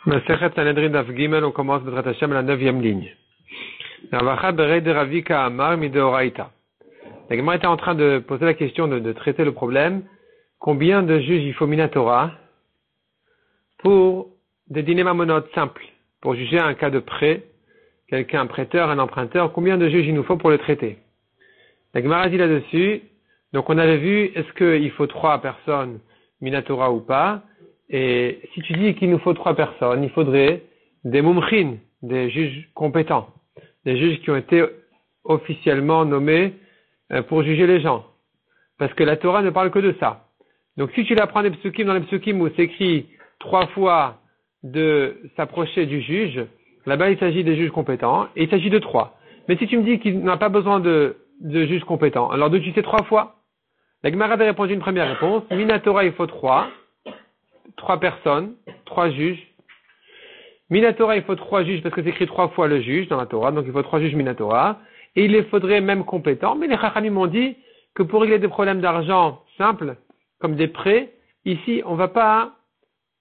Masechet Sanhedrin Daf Gimel, on commence Bezrat Hashem à la 9e ligne. Ravacha Berei de Ravika Amar Mideoraita. La Gemara était en train de poser la question de traiter le problème. Combien de juges il faut Minatora pour des dîners mamonotes simples, pour juger un cas de prêt, quelqu'un, un prêteur, un emprunteur, combien de juges il nous faut pour le traiter? La Gemara dit là-dessus, donc on avait vu, est-ce qu'il faut 3 personnes Minatora ou pas? Et si tu dis qu'il nous faut 3 personnes, il faudrait des mumchin, des juges compétents, des juges qui ont été officiellement nommés pour juger les gens. Parce que la Torah ne parle que de ça. Donc si tu l'apprends dans les psukim où c'est écrit 3 fois de s'approcher du juge, là-bas il s'agit des juges compétents, et il s'agit de 3. Mais si tu me dis qu'il n'a pas besoin de juges compétents, alors d'où tu sais 3 fois? La Gemara avait répondu une première réponse, Minatora il faut 3 personnes, 3 juges. Minatora, il faut 3 juges parce que c'est écrit 3 fois le juge dans la Torah, donc il faut 3 juges Minatora. Et il les faudrait même compétents, mais les Chachamim m'ont dit que pour régler des problèmes d'argent simples, comme des prêts, ici, on va pas,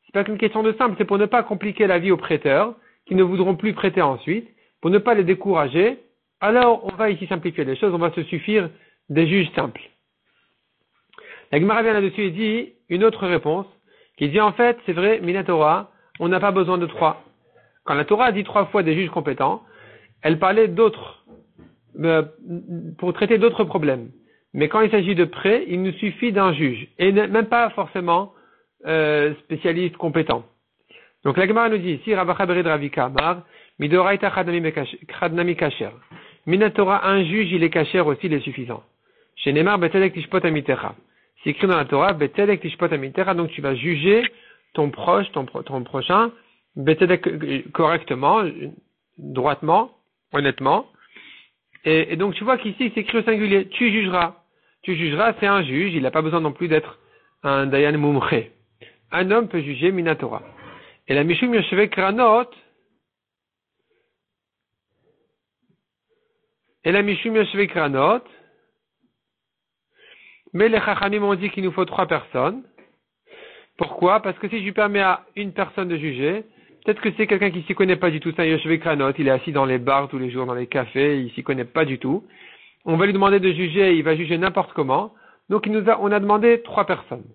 c'est pas qu'une question de simple, c'est pour ne pas compliquer la vie aux prêteurs, qui ne voudront plus prêter ensuite, pour ne pas les décourager. Alors, on va ici simplifier les choses, on va se suffire des juges simples. La Gemara vient là-dessus et dit une autre réponse, qui dit en fait, c'est vrai, Minatora, on n'a pas besoin de 3. Quand la Torah a dit 3 fois des juges compétents, elle parlait d'autres, pour traiter d'autres problèmes. Mais quand il s'agit de prêt, il nous suffit d'un juge, et même pas forcément spécialiste compétent. Donc la Gemara nous dit ici, Ravacha Bered Ravika Amar, Midoraita Chadnami Kacher. Minatora, un juge, il est kacher aussi, il est suffisant. Chez Neymar, Betelek Tishpot Amitecha. C'est écrit dans la Torah, Betelek Tishpot Amitecha, donc tu vas juger ton proche, ton prochain, Betelek correctement, droitement, honnêtement. Et donc tu vois qu'ici c'est écrit au singulier, tu jugeras. Tu jugeras, c'est un juge, il n'a pas besoin non plus d'être un Dayan Mumche. Un homme peut juger Minatora. Et la Mishum Yoshevek Kranot, mais les Chachamim ont dit qu'il nous faut 3 personnes. Pourquoi? Parce que si je permets à une personne de juger, peut-être que c'est quelqu'un qui s'y connaît pas du tout, c'est un Yoshevek Kranot, il est assis dans les bars tous les jours, dans les cafés, il s'y connaît pas du tout. On va lui demander de juger, il va juger n'importe comment. Donc on a demandé 3 personnes.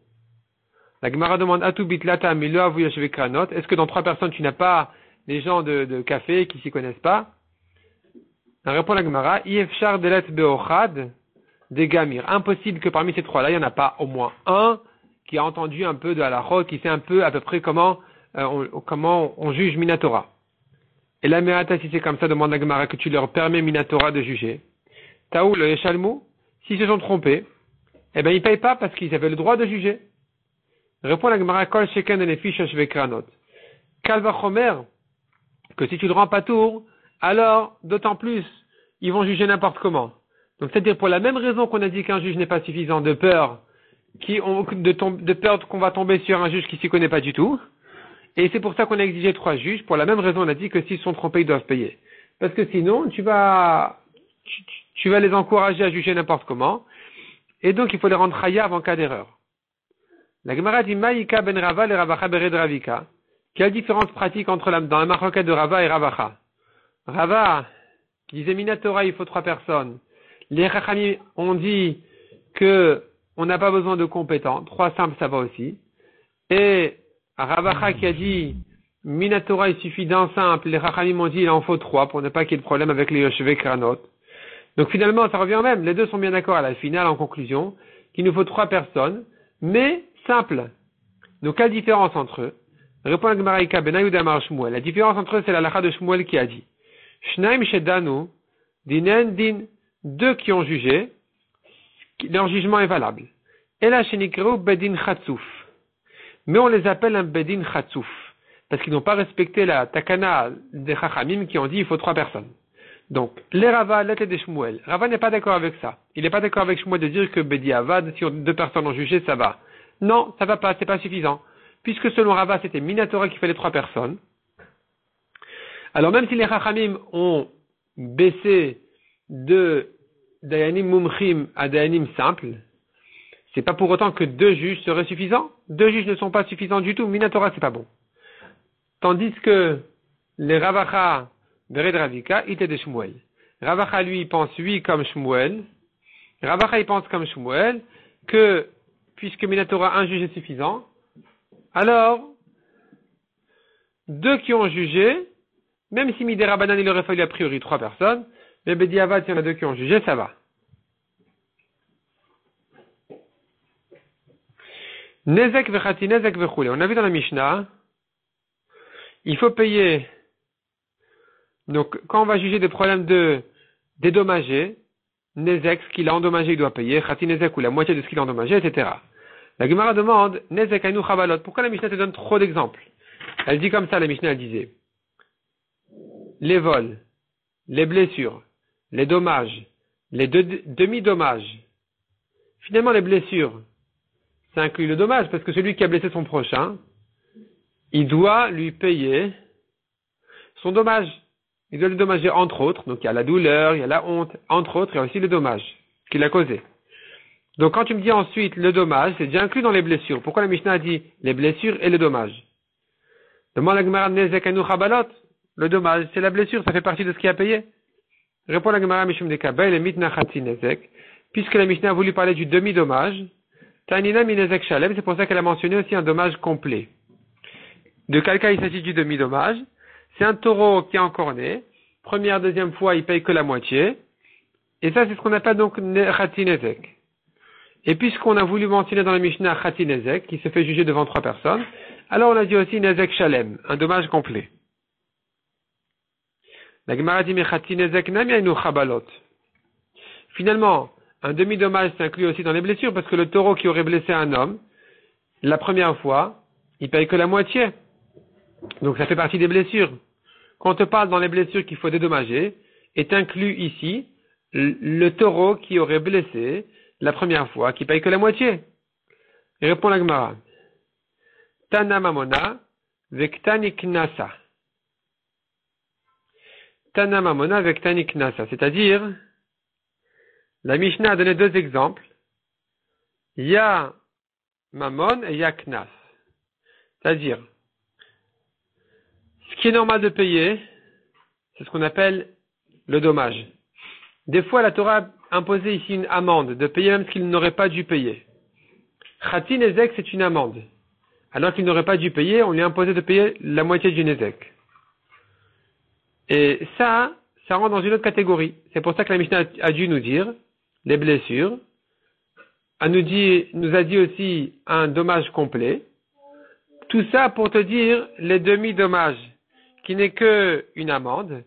La Gemara demande Atu bitlata milo avu Yoshevek Kranot. Est-ce que dans 3 personnes tu n'as pas des gens de café qui s'y connaissent pas? On répond la Gemara, Yefchar delet beochad de gamir. Impossible que parmi ces 3-là, il n'y en a pas au moins un qui a entendu un peu de halachot, qui sait un peu à peu près comment on juge Minatora. Et la Meata, si c'est comme ça, demande la Gemara que tu leur permets Minatora de juger. Taou le Yeshalmu, s'ils se sont trompés, eh ben ils payent pas parce qu'ils avaient le droit de juger. Répond la Gemara, Kol Sheken et Fish Shvekranot. Kalva Chomer, que si tu le rends pas tour, alors, d'autant plus, ils vont juger n'importe comment. Donc, c'est-à-dire, pour la même raison qu'on a dit qu'un juge n'est pas suffisant, de peur qu'on va tomber sur un juge qui s'y connaît pas du tout. Et c'est pour ça qu'on a exigé 3 juges. Pour la même raison, on a dit que s'ils sont trompés, ils doivent payer. Parce que sinon, tu vas les encourager à juger n'importe comment. Et donc, il faut les rendre chayav en cas d'erreur. La Gemara dit, Maïka ben Rava et Ravacha bered Ravika. Quelle différence pratique dans la marroquette de Rava et Ravacha? Rava, qui disait Minatora, il faut 3 personnes. Les Chachamim ont dit que on n'a pas besoin de compétents. 3 simples, ça va aussi. Et Ravacha qui a dit Minatora, il suffit d'un simple. Les Chachamim ont dit il en faut 3 pour ne pas qu'il y ait de problème avec les Yoshevek Kranot. Donc finalement, ça revient au même. Les deux sont bien d'accord à la finale, en conclusion, qu'il nous faut 3 personnes, mais simples. Donc quelle différence entre eux? Répond la Gemara Ika ben Yehuda Amar Shmuel. La différence entre eux, c'est la halakha de Shmuel qui a dit Shnaim Shedanu, Dinen Din, 2 qui ont jugé, leur jugement est valable. Et là, Shenikru Bedin Chatsouf. Mais on les appelle un Bedin Chatsouf, parce qu'ils n'ont pas respecté la takana des Chachamim qui ont dit il faut 3 personnes. Donc, les Rava, l'être des Shmuel. Rava n'est pas d'accord avec ça. Il n'est pas d'accord avec Shmuel de dire que Bedi Avad, si 2 personnes ont jugé, ça va. Non, ça va pas, c'est pas suffisant. Puisque selon Rava, c'était Minatora qui fallait 3 personnes. Alors même si les Chachamim ont baissé de Dayanim Mumchim à Dayanim simples, c'est pas pour autant que 2 juges seraient suffisants. 2 juges ne sont pas suffisants du tout. Minatora, c'est pas bon. Tandis que les Ravacha Bered Ravika, il était de Shmuel. Ravacha, lui, il pense, oui, comme Shmuel. Ravacha, il pense comme Shmuel, que, puisque Minatora, un juge est suffisant, alors, deux qui ont jugé, même si Midera Banan, il aurait fallu a priori 3 personnes, mais Bediavad, il y en a 2 qui ont jugé, ça va. Nezek vechati nezek vechoule. On a vu dans la Mishnah, il faut payer. Donc, quand on va juger des problèmes de dédommager, nezek, ce qu'il a endommagé, il doit payer, chati nezek ou la moitié de ce qu'il a endommagé, etc. La Gemara demande, nezek ainu chabalot. Pourquoi la Mishnah te donne trop d'exemples? Elle dit comme ça, la Mishnah, elle disait, les vols, les blessures, les dommages, les demi-dommages. Finalement, les blessures, ça inclut le dommage, parce que celui qui a blessé son prochain, il doit lui payer son dommage. Il doit le dommager entre autres. Donc il y a la douleur, il y a la honte, entre autres, il y a aussi le dommage qu'il a causé. Donc quand tu me dis ensuite le dommage, c'est déjà inclus dans les blessures. Pourquoi la Mishnah a dit les blessures et le dommage? Demande la Gemara nezek anu chabalot. Le dommage, c'est la blessure, ça fait partie de ce qui a payé. Répond la Gemara Mishum Dekabel et mitna chati nezek. Puisque la Mishnah a voulu parler du demi-dommage, Tanina minezek shalem, c'est pour ça qu'elle a mentionné aussi un dommage complet. De quel cas il s'agit du demi-dommage? C'est un taureau qui est encore né. Première, deuxième fois, il paye que la moitié. Et ça, c'est ce qu'on appelle donc chati nezek. Et puisqu'on a voulu mentionner dans la Mishnah chati nezek, qui se fait juger devant 3 personnes, alors on a dit aussi nezek shalem, un dommage complet. La Gemara dit, mais chati nezek nami ainu chabalot. Finalement, un demi-dommage s'inclut aussi dans les blessures, parce que le taureau qui aurait blessé un homme, la première fois, il paye que la moitié. Donc ça fait partie des blessures. Quand on te parle dans les blessures qu'il faut dédommager, est inclus ici le taureau qui aurait blessé la première fois, qui paye que la moitié. Il répond la Gemara. Tana mamona vektani knasa. Tana mamona vektani knasa. C'est-à-dire, la Mishnah a donné 2 exemples. Il y a mamon et il y a knas. C'est-à-dire, ce qui est normal de payer, c'est ce qu'on appelle le dommage. Des fois, la Torah a imposé ici une amende, de payer même ce qu'il n'aurait pas dû payer. Chati nezek, c'est une amende. Alors qu'il n'aurait pas dû payer, on lui a imposé de payer la moitié du nezek. Et ça rentre dans une autre catégorie. C'est pour ça que la Mishnah a dû nous dire les blessures. Nous a dit aussi un dommage complet. Tout ça pour te dire les demi-dommages, qui n'est que une amende.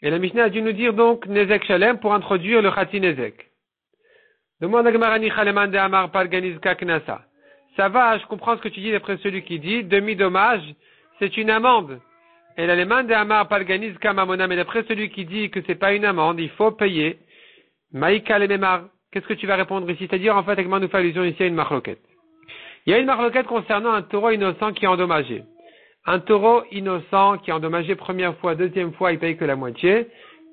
Et la Mishnah a dû nous dire donc nezek shalem pour introduire le chati nezek. Demande à Gemarani chaleman de amar palganizka knasa. Ça va, je comprends ce que tu dis d'après celui qui dit demi-dommage, c'est une amende. Et l'aleman de amar palganizka mamona, mais d'après celui qui dit que c'est pas une amende, il faut payer. Maïka le memar. Qu'est-ce que tu vas répondre ici? C'est-à-dire, en fait, Agmar nous fait allusion ici à une marloquette. Il y a une marloquette concernant un taureau innocent qui est endommagé. Un taureau innocent qui est endommagé première fois, deuxième fois, il paye que la moitié.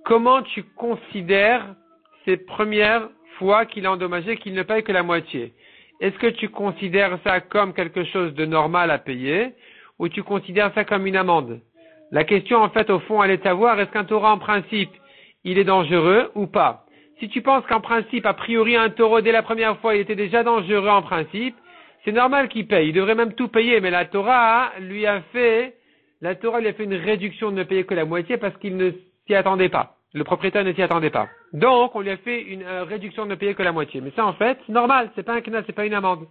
Comment tu considères ces premières fois qu'il est endommagé, qu'il ne paye que la moitié? Est-ce que tu considères ça comme quelque chose de normal à payer, ou tu considères ça comme une amende? La question, en fait, au fond, elle est de savoir, est-ce qu'un taureau, en principe, il est dangereux ou pas? Si tu penses qu'en principe, a priori, un taureau, dès la première fois, il était déjà dangereux en principe, c'est normal qu'il paye. Il devrait même tout payer, mais la Torah lui a fait une réduction de ne payer que la moitié parce qu'il ne s'y attendait pas. Le propriétaire ne s'y attendait pas. Donc, on lui a fait une réduction de ne payer que la moitié. Mais ça, en fait, c'est normal. C'est pas un knas, c'est pas une amende.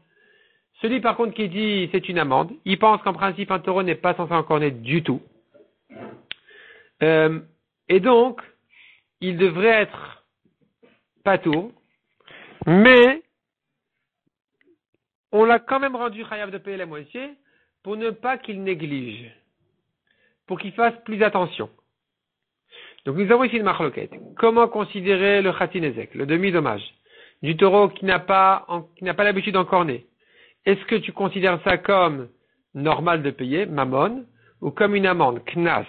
Celui, par contre, qui dit c'est une amende, il pense qu'en principe, un taureau n'est pas censé encore naître du tout. Et donc, il devrait être patour, mais on l'a quand même rendu chayav de payer la moitié pour ne pas qu'il néglige, pour qu'il fasse plus attention. Donc nous avons ici une marloquette. Comment considérer le chati nezek, le demi-dommage, du taureau qui n'a pas l'habitude d'encorner? Est-ce que tu considères ça comme normal de payer, mammon, ou comme une amende, knas?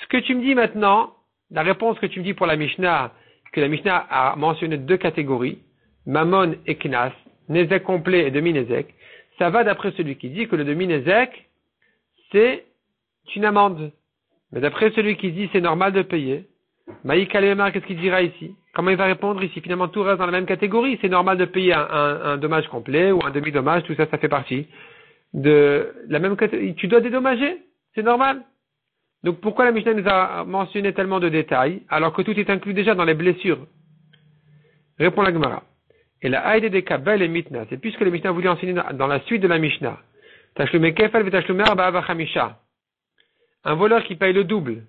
Ce que tu me dis maintenant, la réponse que tu me dis pour la Mishnah, que la Mishnah a mentionné 2 catégories, mammon et knas, nezek complet et demi-nezek, ça va d'après celui qui dit que le demi-nezek, c'est c'est une amende. Mais d'après celui qui dit c'est normal de payer, Maïk Alémar, qu'est-ce qu'il dira ici? Comment il va répondre ici? Finalement, tout reste dans la même catégorie. C'est normal de payer un dommage complet ou un demi-dommage, tout ça, ça fait partie de la même catégorie. Tu dois dédommager, c'est normal. Donc pourquoi la Mishnah nous a mentionné tellement de détails alors que tout est inclus déjà dans les blessures? Répond la Gemara. Et la Haïd des Kabel et Mitna, c'est puisque les Mishnah voulaient enseigner dans la suite de la Mishnah. Tashlume Kefal Vetashlume Arba Vachamisha. Un voleur qui paye le double,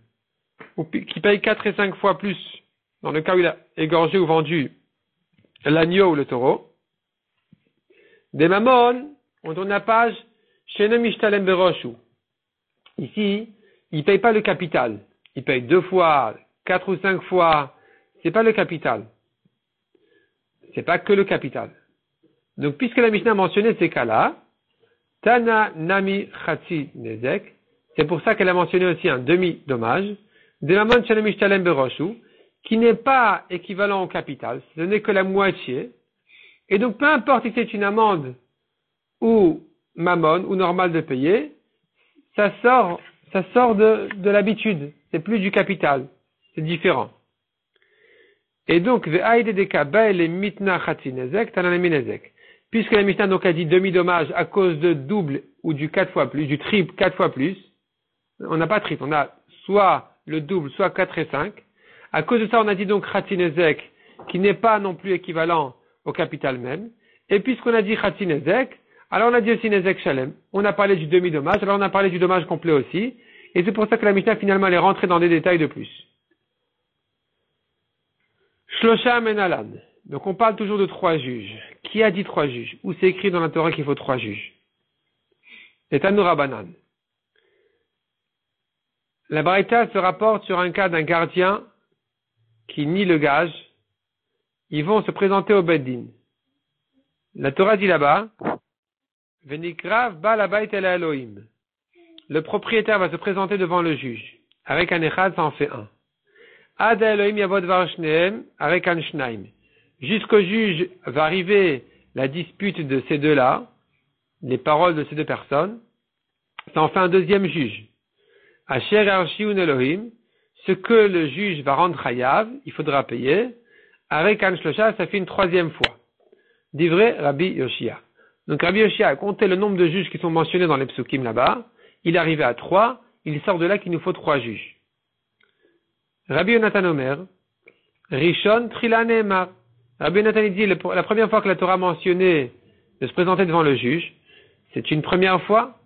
ou qui paye 4 et 5 fois plus, dans le cas où il a égorgé ou vendu l'agneau ou le taureau. Des mamon, on tourne la page, Shene Mishtalem Beroshu. Ici, il ne paye pas le capital. Il paye 2 fois, 4 ou 5 fois. C'est pas le capital. C'est pas que le capital. Donc, puisque la Mishnah a mentionné ces cas-là, Tana Nami Chatzi Nezek, c'est pour ça qu'elle a mentionné aussi un demi-dommage, de la Mon Shalem Ishtalem Beroshu, qui n'est pas équivalent au capital, ce n'est que la moitié. Et donc, peu importe si c'est une amende ou mammon, ou normal de payer, ça sort de l'habitude. C'est plus du capital. C'est différent. Et donc, puisque la Mishnah donc a dit demi-dommage à cause de double ou du 4 fois plus, du triple 4 fois plus, on n'a pas triple, on a soit le double, soit 4 et 5. À cause de ça, on a dit donc Khatinezek, qui n'est pas non plus équivalent au capital même. Et puisqu'on a dit Khatinezek, alors on a dit aussi Nezek Shalem. On a parlé du demi-dommage, alors on a parlé du dommage complet aussi. Et c'est pour ça que la Mishnah finalement elle est rentrée dans des détails de plus. Shlosha Menalan. Donc on parle toujours de 3 juges. Qui a dit 3 juges? Où c'est écrit dans la Torah qu'il faut 3 juges? Et Tanoura Banan. La Braïta se rapporte sur un cas d'un gardien qui nie le gage. Ils vont se présenter au Beddin. La Torah dit là-bas, Venikrav ba la bait el Elohim. Le propriétaire va se présenter devant le juge. Avec un echad, ça en fait un. Ad Elohim yavod var shneem, avec un shnaim. Jusqu'au juge va arriver la dispute de ces deux-là, les paroles de ces deux personnes. Ça en fait un deuxième juge. Asher arshiun Elohim, ce que le juge va rendre chayav, il faudra payer. Avec un shlosha, ça fait une 3e fois. D'ivré Rabbi Yoshia. Donc Rabbi Yoshia a compté le nombre de juges qui sont mentionnés dans les psukim là-bas. Il est arrivé à 3. Il sort de là qu'il nous faut 3 juges. Rabbi Yonatan Omer, Rishon Trila Nehemar. Rabbi Yonatan dit la première fois que la Torah a mentionné de se présenter devant le juge, c'est une première fois.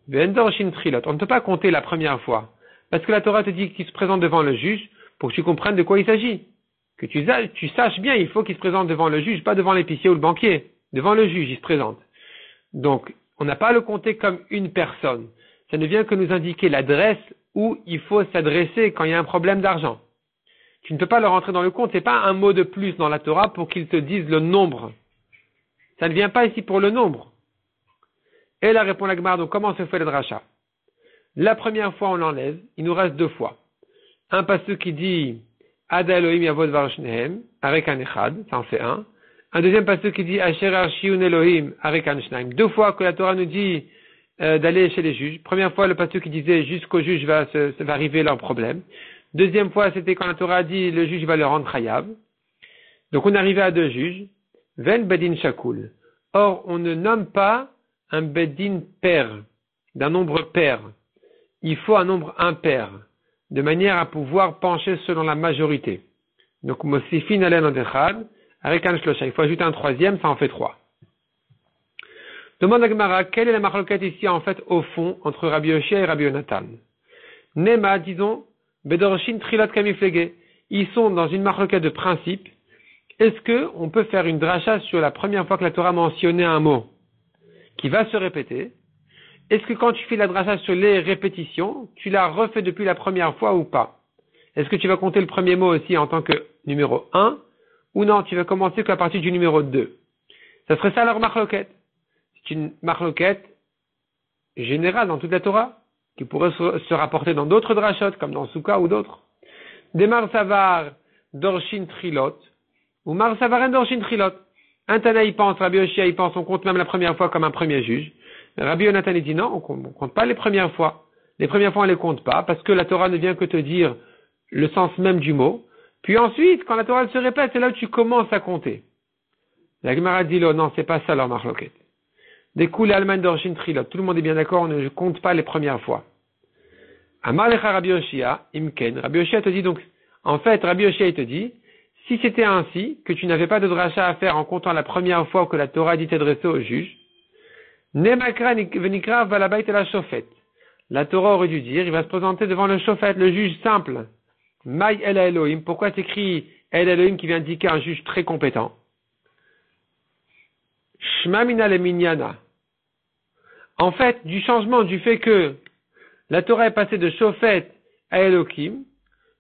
Ve'endor shin trilot. On ne peut pas compter la première fois. Parce que la Torah te dit qu'il se présente devant le juge pour que tu comprennes de quoi il s'agit. Que tu saches bien, il faut qu'il se présente devant le juge, pas devant l'épicier ou le banquier. Devant le juge, il se présente. Donc, on n'a pas à le compter comme une personne. Ça ne vient que nous indiquer l'adresse où il faut s'adresser quand il y a un problème d'argent. Tu ne peux pas le rentrer dans le compte, c'est pas un mot de plus dans la Torah pour qu'il te dise le nombre. Ça ne vient pas ici pour le nombre. Et là répond la Gemara, donc comment se fait le dracha? La première fois on l'enlève, il nous reste 2 fois. Un passage qui dit Ada Elohim Yavod Var Shnehem, avec un echad, ça en fait un. Un deuxième passage qui dit Asher Arshiun Elohim, avec un shnaim. 2 fois que la Torah nous dit d'aller chez les juges. Première fois, le passage qui disait jusqu'au juge va arriver leur problème. Deuxième fois, c'était quand la Torah a dit le juge va le rendre chayav. Donc on est arrivé à 2 juges. Ven Bedin Shakul. Or, on ne nomme pas un Bedin pair, d'un nombre pair. Il faut un nombre impair, de manière à pouvoir pencher selon la majorité. Donc, Mosifin Alen Odechad, avec un shlosha. Il faut ajouter un 3e, ça en fait 3. Demande à Gemara, quelle est la marloquette ici, en fait, au fond, entre Rabbi Yoshia et Rabbi Yonatan? Nema, disons, Bedorshin Trilot Kamiflege. Ils sont dans une marloquette de principe. Est-ce que on peut faire une dracha sur la première fois que la Torah mentionnait un mot qui va se répéter? Est-ce que quand tu fais la dracha sur les répétitions, tu l'as refait depuis la première fois ou pas? Est-ce que tu vas compter le premier mot aussi en tant que numéro 1 ou non, tu vas commencer qu'à partir du numéro 2? Ça serait ça leur marloquette. C'est une marloquette générale dans toute la Torah qui pourrait se rapporter dans d'autres drachot comme dans Souka ou d'autres. Des Marsavar Dorshin Trilot ou Marsavar Dorshin Trilot. Un Tana il pense, Rabbi Yoshia il pense, on compte même la première fois comme un premier juge. Rabbi Yonatan il dit non, on compte pas les premières fois. les premières fois on les compte pas, parce que la Torah ne vient que te dire le sens même du mot. Puis ensuite, quand la Torah se répète, c'est là où tu commences à compter. La Gemara dit là, non, c'est pas ça leur marloquette. Des coups, les Allemagne d'origine trilot. Tout le monde est bien d'accord, on ne compte pas les premières fois. Amar lecha Rabbi Yoshia, imken. Rabbi Yoshia te dit donc, en fait, Rabbi Yoshia il te dit, si c'était ainsi, que tu n'avais pas de dracha à faire en comptant la première fois que la Torah dit t'adresser au juge, nemakra venikra valabait la shofet. La Torah aurait dû dire, il va se présenter devant le shofet, le juge simple. Maï el Elohim. Pourquoi s'écrit el Elohim qui vient indiquer un juge très compétent? Shma mina le minyana. En fait, du changement du fait que la Torah est passée de shofet à Elohim,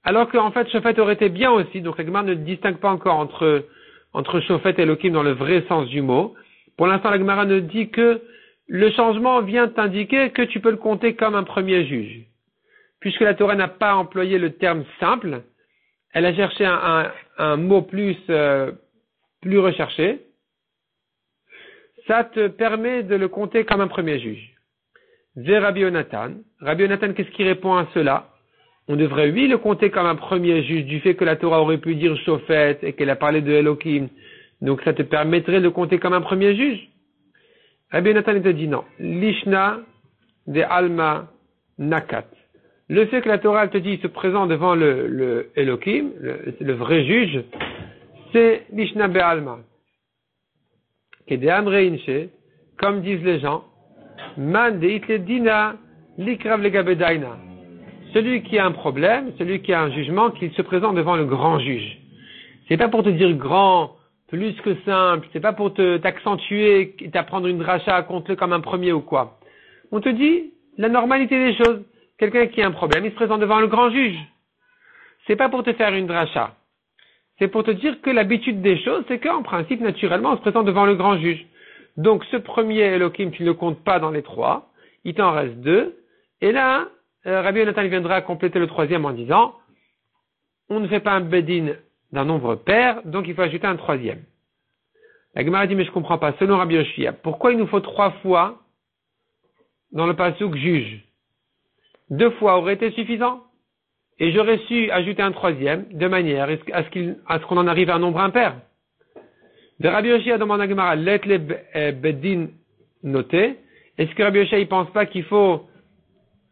alors qu'en fait, shofet aurait été bien aussi, donc la Gemara ne distingue pas encore entre shofet et Elohim dans le vrai sens du mot. Pour l'instant, la Gemara ne dit que le changement vient t'indiquer que tu peux le compter comme un premier juge. Puisque la Torah n'a pas employé le terme simple, elle a cherché un mot plus recherché. Ça te permet de le compter comme un premier juge. Ve Rabbi Yonatan. Rabbi Yonatan, qu'est-ce qui répond à cela? On devrait, oui, le compter comme un premier juge du fait que la Torah aurait pu dire Shofet et qu'elle a parlé de Elohim. Donc ça te permettrait de le compter comme un premier juge. Rabbi Yonatan, il te dit non. Lishna de Alma Nakat. Le fait que la Torah te dit se présente devant le Elohim, le vrai juge, c'est Lishna be Alma. Comme disent les gens, Man de dina likrav legabedaina. Celui qui a un problème, celui qui a un jugement, qu'il se présente devant le grand juge. C'est pas pour te dire grand, plus que simple, c'est pas pour t'accentuer, t'apprendre une dracha, compte-le comme un premier ou quoi. On te dit la normalité des choses. Quelqu'un qui a un problème, il se présente devant le grand juge. C'est pas pour te faire une dracha. C'est pour te dire que l'habitude des choses, c'est qu'en principe, naturellement, on se présente devant le grand juge. Donc, ce premier Elohim, tu ne le comptes pas dans les trois. Il t'en reste deux. Et là, Rabbi Yonatan viendra compléter le troisième en disant, on ne fait pas un bedin d'un nombre pair, donc il faut ajouter un troisième. La Gemara dit, mais je comprends pas. Selon Rabbi Yoshia, pourquoi il nous faut 3 fois dans le pasuk juge? 2 fois aurait été suffisant. Et j'aurais su ajouter un troisième, de manière à ce qu'on en arrive à un nombre impair. De Rabbi Yoshia demande à Gemara, let le bedin noté. Est-ce que Rabbi Yoshia il pense pas qu'il faut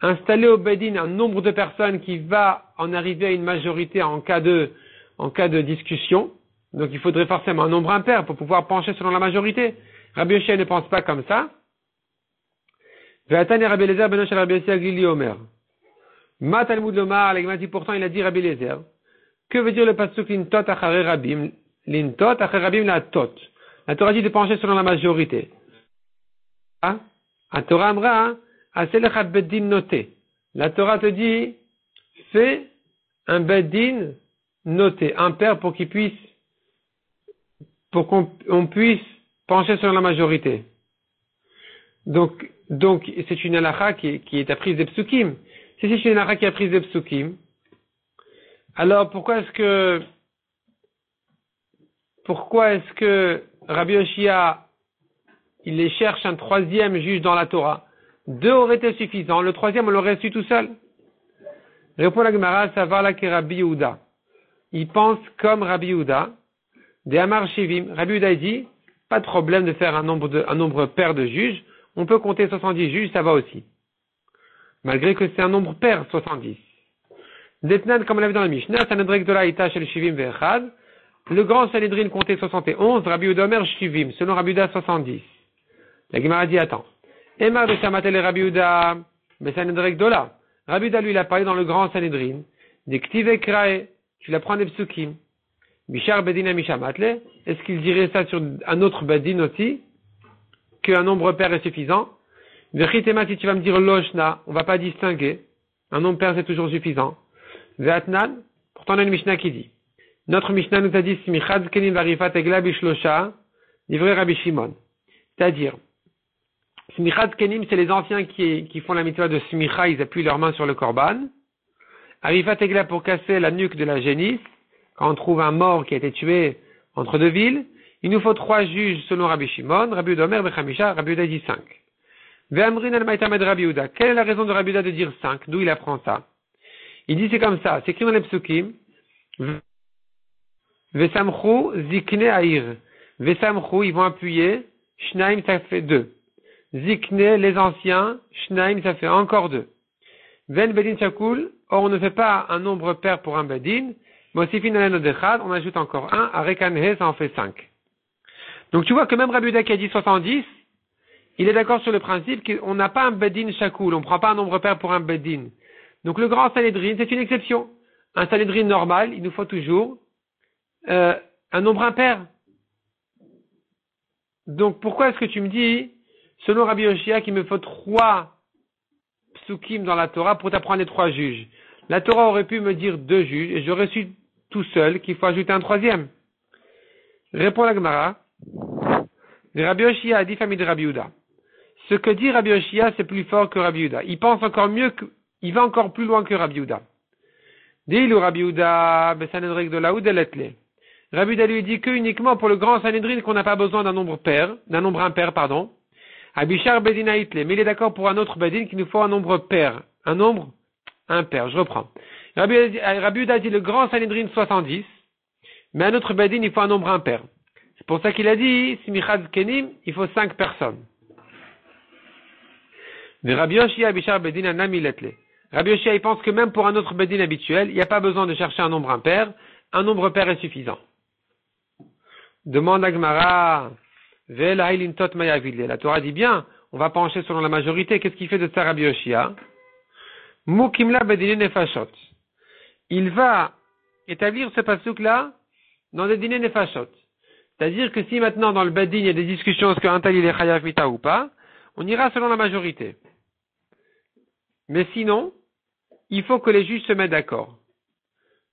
installer au bedin un nombre de personnes qui va en arriver à une majorité en cas de discussion? Donc il faudrait forcément un nombre impair pour pouvoir pencher selon la majorité. Rabbi Yoshia ne pense pas comme ça. Ve'atan Rabbi Eliezer ben Rabbi Yoshia Glili Omer. Ma Talmud Lomar, l'Agma dit pourtant il a dit Rabbi Eliezer. Que veut dire le pasuk lintot achare rabim? Lintot achare rabim la tot. La Torah dit de pencher selon la majorité. La Torah amra aselecha bedin noté. La Torah te dit fais un bedin noté, impair pour qu'on puisse pencher selon la majorité. Donc c'est une halakha qui est apprise des psukim. Si c'est une halakha qui est apprise des psukim, alors pourquoi est-ce que Rabbi Yoshia il les cherche un troisième juge dans la Torah? 2 auraient été suffisants, le troisième on l'aurait su tout seul. Répond la Gemara, ça va là que Rabbi Yehuda. Il pense comme Rabbi Yehuda, des Amar Shivim. Rabbi Yehuda dit, pas de problème de faire un nombre pair de juges, on peut compter 70 juges, ça va aussi. Malgré que c'est un nombre pair, 70. Detnan, comme on l'a vu dans la Mishnah, Sanhedrin de la Ita shel Shivim ve'echad. Le grand Sanhedrin comptait 71, Rabbi Yehuda Omer Shivim, selon Rabbi Yehuda 70. La Gemara dit, attends. Emar de Shamatel et Rabbi Yehuda, mais Sanhedrin Gdola. Rabbi Yehuda, lui, il a parlé dans le grand Sanhedrin. Des Ktive Krae, tu l'apprends des psukim. Bishar Bedina Mishamatle, est-ce qu'il dirait ça sur un autre Bedin aussi? Qu'un nombre pair est suffisant? Vechitema, si tu vas me dire Loshna, on va pas distinguer. Un nombre pair c'est toujours suffisant. Ve'atnan, pourtant on a une Mishnah qui dit. Notre Mishnah nous a dit Smichad Kenim Varifat Egla Bishlosha, livré Rabbi Shimon. C'est-à-dire, Smichad Kenim, c'est les anciens qui font la mitzvah de Smicha, ils appuient leurs mains sur le korban. Arifat Egla pour casser la nuque de la génisse, quand on trouve un mort qui a été tué entre 2 villes. Il nous faut 3 juges selon Rabbi Shimon, Rabbi Yehuda Omer Bechamisha, Rabbi Yehuda dit 5. Ve'amrin al-maïtamed Rabbi Yehuda. Quelle est la raison de Rabbi Yehuda de dire 5? D'où il apprend ça? Il dit c'est comme ça. C'est écrit dans les psukim. Ve'samchu zikne aïr. Ve'samchu, ils vont appuyer. Shnaim, ça fait 2. Zikne, les anciens. Shnaim, ça fait encore 2. Ven bedin shakul. Or, on ne fait pas un nombre pair pour un bedin. Mosifin alen odechad. On ajoute encore 1. Arekanhe, ça en fait 5. Donc, tu vois que même Rabbi Yehuda qui a dit 70, il est d'accord sur le principe qu'on n'a pas un bedin shakul. On ne prend pas un nombre pair pour un bedin. Donc, le grand Sanhedrin, c'est une exception. Un Sanhedrin normal, il nous faut toujours un nombre impair. Donc, pourquoi est-ce que tu me dis, selon Rabbi Yoshia, qu'il me faut 3 psukim dans la Torah pour t'apprendre les 3 juges? La Torah aurait pu me dire 2 juges, et j'aurais su tout seul qu'il faut ajouter un 3e. Répond la Gemara. Rabbi Yoshia a dit famille de Rabbi Yehuda. Ce que dit Rabbi Yoshia, c'est plus fort que Rabbi Yehuda. Il pense encore mieux il va encore plus loin que Rabbi Yehuda. Dis-le Rabbi Yehuda, Besanedrek de la Oudeletle. Rabbi Yehuda lui dit que uniquement pour le grand Sanhedrin qu'on n'a pas besoin d'un nombre impair, pardon. Abishar Bedina Itle. Mais il est d'accord pour un autre Bedin qu'il nous faut un nombre pair. Un nombre impair. Je reprends. Rabbi Yehuda dit le grand Sanhedrin 70. Mais un autre Bedin, il faut un nombre impair. C'est pour ça qu'il a dit, Simichad Kenim, il faut 5 personnes. Mais Rabbi Yoshia Abishar Bedina Namiletle. Rabbi Yoshia, il pense que même pour un autre bedin habituel, il n'y a pas besoin de chercher un nombre impair. Un nombre pair est suffisant. Demande à Gemara, la Torah dit bien, on va pencher selon la majorité. Qu'est-ce qu'il fait de ça Rabbi Yoshia? Mukimla bedine nefashot. Il va établir ce pasuk-là dans des dîners nefashot. C'est-à-dire que si maintenant dans le bedin il y a des discussions est-ce qu'un tel il est chayav mita ou pas, on ira selon la majorité. Mais sinon, il faut que les juges se mettent d'accord.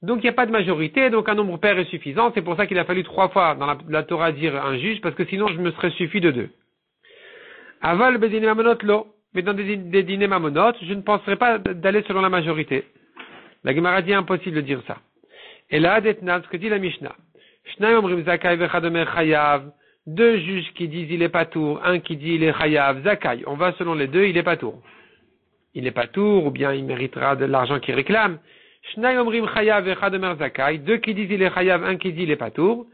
Donc il n'y a pas de majorité, donc un nombre pair est suffisant. C'est pour ça qu'il a fallu 3 fois dans la Torah dire un juge, parce que sinon je me serais suffi de 2. Aval bedine mamonot lo. Mais dans des dîners mamonot, je ne penserais pas d'aller selon la majorité. La Gemara dit impossible de dire ça. Et là, ce que dit la Mishnah. Shnai omrim zakai vechad omer chayav. 2 juges qui disent il est patour, un qui dit il est chayav, zakai. On va selon les 2, il est patour. Il est patour, ou bien il méritera de l'argent qu'il réclame. Shnai omrim chayav echad omer zakai. 2 qui disent il est chayav, un qui dit il est patour.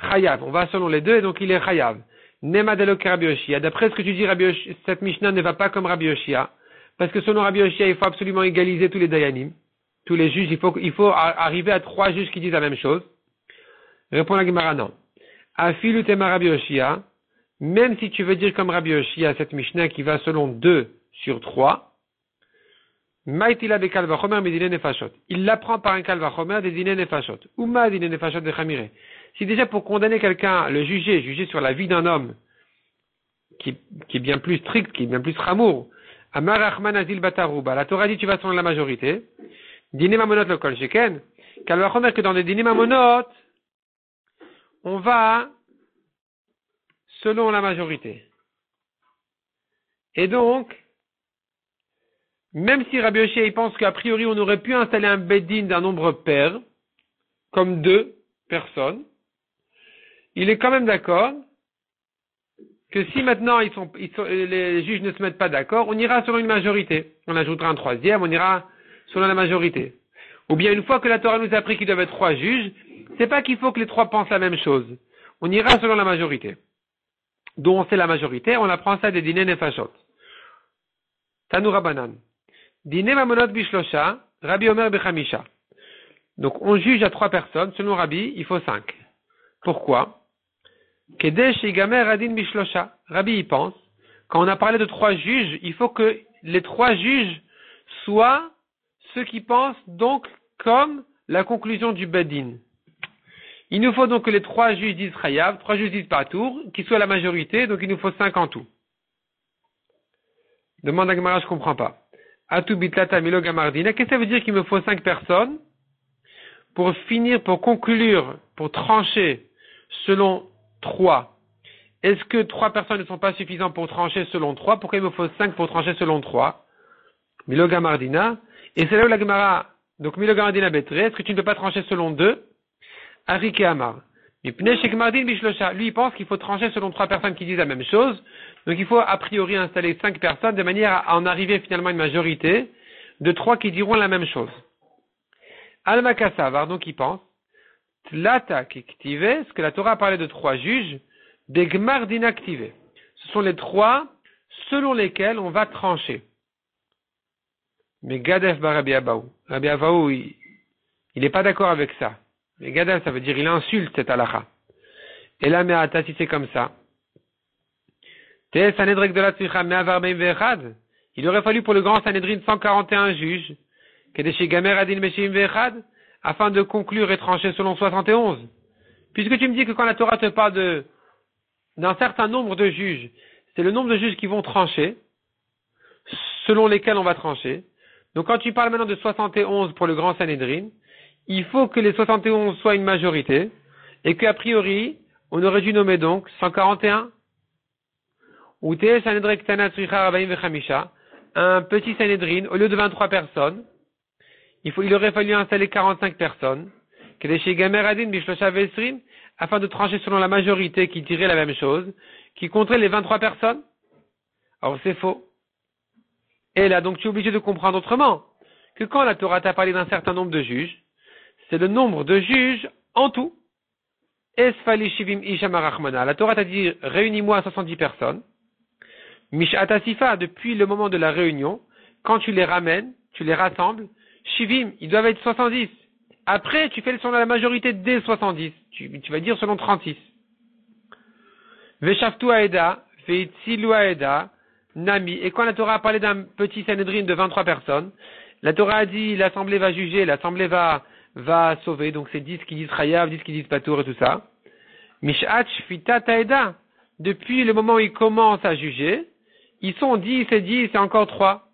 Chayav, on va selon les 2, et donc il est chayav. Nema delok Rabbi Yoshia. D'après ce que tu dis, Rabbi Yoshia, cette Mishnah ne va pas comme Rabbi Yoshia. Parce que selon Rabbi Yoshia, il faut absolument égaliser tous les dayanim. Tous les juges, il faut arriver à 3 juges qui disent la même chose. Répond la Gemara, non. Afilu tema Rabbi Yoshia. Même si tu veux dire comme Rabbi Yoshia, cette Mishnah qui va selon 2 sur 3, Maïtila be kalvachomer medine nefashot. Il l'apprend par un kalvachomer des dîners nefashot. Uma dîner nefashot de chamire. Si déjà pour condamner quelqu'un, le juger sur la vie d'un homme, qui est bien plus strict, qui est bien plus ramour, Amar Achman Azil Batarouba, la Torah dit tu vas selon la majorité, dîner mamonot le kol sheken, kalvachomer que dans des dîners mamonot, on va selon la majorité. Et donc, même si Rabbi Yoshia pense qu'a priori on aurait pu installer un bedin d'un nombre pair, comme 2 personnes, il est quand même d'accord que si maintenant les juges ne se mettent pas d'accord, on ira selon une majorité. On ajoutera un 3e, on ira selon la majorité. Ou bien une fois que la Torah nous a appris qu'il doit y avoir 3 juges, c'est pas qu'il faut que les 3 pensent la même chose. On ira selon la majorité. Dont on sait la majorité, on apprend ça des dîners nefashot. Tanoura banan. Dîner mamonot bishlosha, Rabbi Omer bechamisha. Donc on juge à 3 personnes, selon Rabbi, il faut 5. Pourquoi? Kedesh yigamer adin bishlosha. Rabbi y pense, quand on a parlé de 3 juges, il faut que les 3 juges soient ceux qui pensent donc comme la conclusion du bedin. Il nous faut donc que les 3 juges disent chayav, 3 juges disent patour, qui soient la majorité, donc il nous faut 5 en tout. Demande à Gemara, je comprends pas. Atu bitlata milo gamardina. Qu'est-ce que ça veut dire qu'il me faut 5 personnes pour finir, pour conclure, pour trancher selon 3? Est-ce que 3 personnes ne sont pas suffisantes pour trancher selon 3? Pourquoi il me faut 5 pour trancher selon 3? Milo gamardina. Et c'est là où la Gemara, donc milo gamardina betre, est-ce que tu ne peux pas trancher selon 2? Arik et Amar. Lui, il pense qu'il faut trancher selon 3 personnes qui disent la même chose. Donc, il faut a priori installer 5 personnes de manière à en arriver finalement à une majorité de 3 qui diront la même chose. Al-Makassavar, donc il pense, Tlata kiktive, ce que la Torah a parlé de 3 juges, Begmar d'inactivé. Ce sont les 3 selon lesquels on va trancher. Mais Gadef bar Rabbi Abaou. Rabbi Abaou, il n'est pas d'accord avec ça. Mais Gadef, ça veut dire il insulte cette halakha. Et là, mais si c'est comme ça. Il aurait fallu pour le grand Sanhedrin 141 juges, afin de conclure et trancher selon 71. Puisque tu me dis que quand la Torah te parle d'un certain nombre de juges, c'est le nombre de juges qui vont trancher, selon lesquels on va trancher. Donc quand tu parles maintenant de 71 pour le grand Sanhedrin, il faut que les 71 soient une majorité, et qu'a priori, on aurait dû nommer donc 141. Ou un petit Sanhedrin, au lieu de 23 personnes, il aurait fallu installer 45 personnes, afin de trancher selon la majorité qui dirait la même chose, qui compterait les 23 personnes. Alors c'est faux. Et là, donc tu es obligé de comprendre autrement, que quand la Torah t'a parlé d'un certain nombre de juges, c'est le nombre de juges en tout. Esfali shivim isham arachmana. La Torah t'a dit, réunis-moi 70 personnes. Mish'ata sifa, depuis le moment de la réunion, quand tu les ramènes, tu les rassembles, shivim, ils doivent être 70. Après, tu fais le selon la majorité des 70. Tu vas dire selon 36. Veshaftu aeda, veitzilu aeda, nami. Et quand la Torah a parlé d'un petit Sanhedrin de 23 personnes, la Torah a dit, l'assemblée va juger, l'assemblée va sauver, donc c'est 10 qui disent Chayav, 10 qui disent Patour et tout ça. Mish'at shfita taeda. Depuis le moment où ils commencent à juger, ils sont 10 et 10 et encore 3.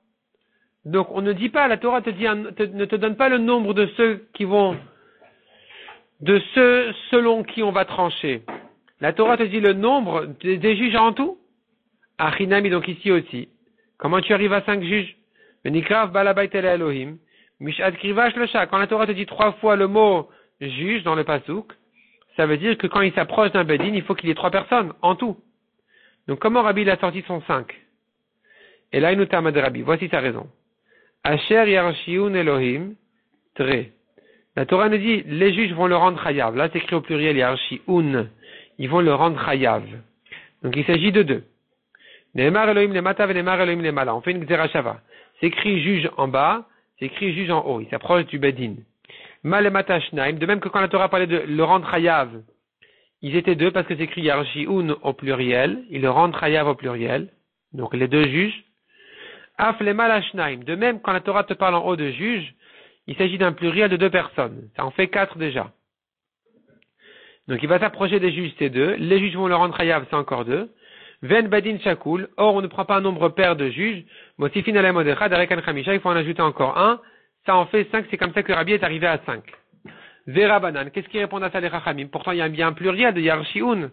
Donc on ne dit pas, la Torah ne te donne pas le nombre de ceux selon qui on va trancher. La Torah te dit le nombre des juges en tout. Achinami, donc ici aussi. Comment tu arrives à 5 juges? Venikrav balabait el Elohim. Mishat krivash lesha. Quand la Torah te dit 3 fois le mot juge dans le pasouk, ça veut dire que quand il s'approche d'un bedin, il faut qu'il y ait 3 personnes en tout. Donc comment Rabbi il a sorti son 5? Et là, il nous termine de Rabbi. Voici sa raison. Asher yarshiun Elohim tre. La Torah nous dit, les juges vont le rendre chayav. Là, c'est écrit au pluriel yarshiun. Ils vont le rendre chayav. Donc il s'agit de 2. Ne'emar Elohim lemata ve'ne'emar Elohim lemala. On fait une gzerashava. C'est écrit juge en bas, c'est écrit juge en haut. Il s'approche du bedin. Malemata shnaim. De même que quand la Torah parlait de le rendre chayav, ils étaient 2 parce que c'est écrit yarshiun au pluriel. Ils le rendent chayav au pluriel. Donc les 2 juges. Af lemala shnaim. De même quand la Torah te parle en haut de juge, il s'agit d'un pluriel de 2 personnes. Ça en fait 4 déjà. Donc il va s'approcher des juges, c'est 2. Les juges vont le rendre chayav, c'est encore 2. Ven badin shakul. Or, on ne prend pas un nombre pair de juges. Motifin ala modechad arekan chamisha. Il faut en ajouter encore 1. Ça en fait 5. C'est comme ça que Rabbi est arrivé à 5. Vera banan. Qu'est-ce qui répond à ça les chachamim? Pourtant, il y a bien un pluriel de yarshiun.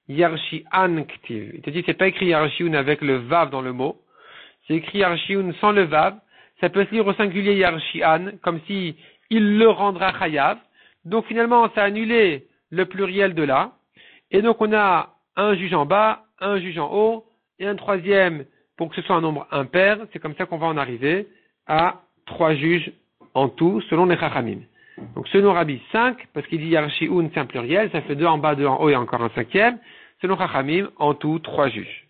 Yarshian ktiv. Il te dit, c'est pas écrit yarshiun avec le vav dans le mot. C'est écrit yarshiun sans le vav. Ça peut se lire au singulier yarshian, comme si il le rendra chayav. Donc finalement, ça a annulé le pluriel de là. Et donc on a un juge en bas, un juge en haut, et un troisième pour que ce soit un nombre impair. C'est comme ça qu'on va en arriver à 3 juges en tout, selon les chachamim. Donc selon Rabbi 5, parce qu'il dit yarshiun c'est un pluriel, ça fait 2 en bas, 2 en haut et encore un 5e. Selon chachamim, en tout 3 juges.